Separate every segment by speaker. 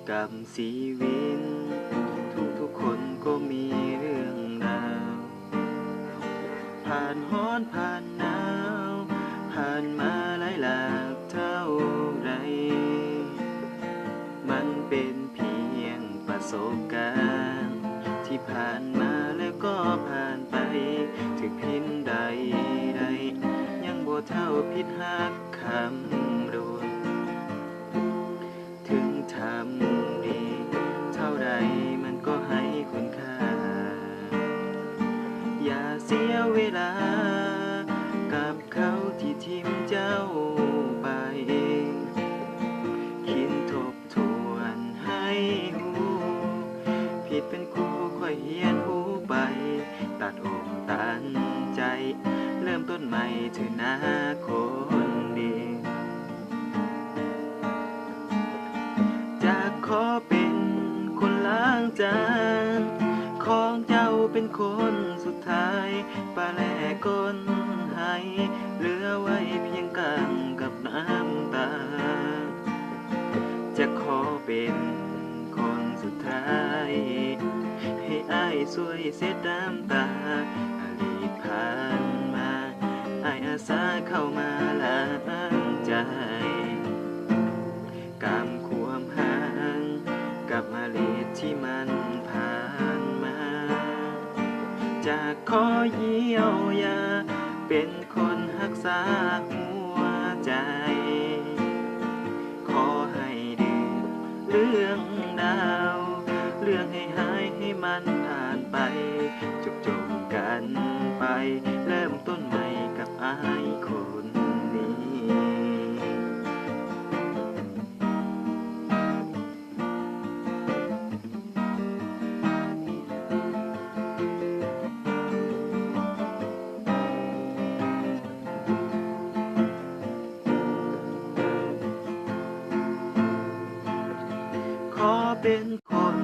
Speaker 1: กรรมชีวิตทุกคนก็มีเรื่องราวผ่านร้อนผ่านหนาวผ่านมาหลายหลากเท่าไรมันเป็นเพียงประสบการณ์ที่ผ่านมาแล้วก็ผ่านไปถึงพินใดยังบ่เท่าพิษหักคำรวญถึงทำดีเท่าไรมันก็ให้คุณค่าอย่าเสียเวลากับเขาที่ทิมเจ้าไปคิดทบทวนให้หูผิดเป็นครูค่อยเฮียนหูไปตัดอกตัดใจเริ่มต้นใหม่เถอะนะคนดีจากขอเป็นคนล้างจานของเจ้าเป็นคนสุดท้ายปลาแหลก้นให้เหลือไว้เพียงกลางกับน้ำตาจะขอเป็นคนสุดท้ายให้อ้ายช่วยเสียน้ำตาอดีตผ่านมาอ้ายอาสาเข้ามาล้างใจกำความห่างกับอดีตที่มันผ่านมาจะขอเยียวยาเป็นคนรักษาหัวใจขอให้ดื่มเรื่องราวเรื่องให้หายให้มันผ่านไปจบกันไปเริ่มต้นใหม่กับอ้ายคนนี้ขอเป็นคน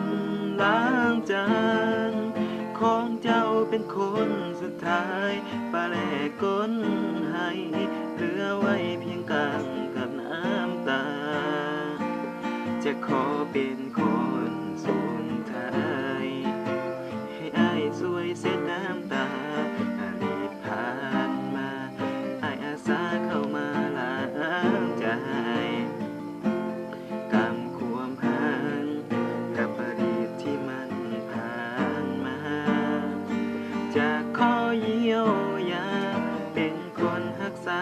Speaker 1: ล้างจานของเจ้าเป็นคนสุดท้ายปลาแหลก้นให้เหลือไว้เพียงกลางกับน้ำตาจะขอเป็นคนสุดท้ายให้อ้ายช่วยเช็ดน้ำตาอดีตผ่านมาอ้ายอาสาเข้ามาล้างใจกำความห่างกับอดีตที่มันผ่านมาจะขอเยียวยาเป็นคนรักษา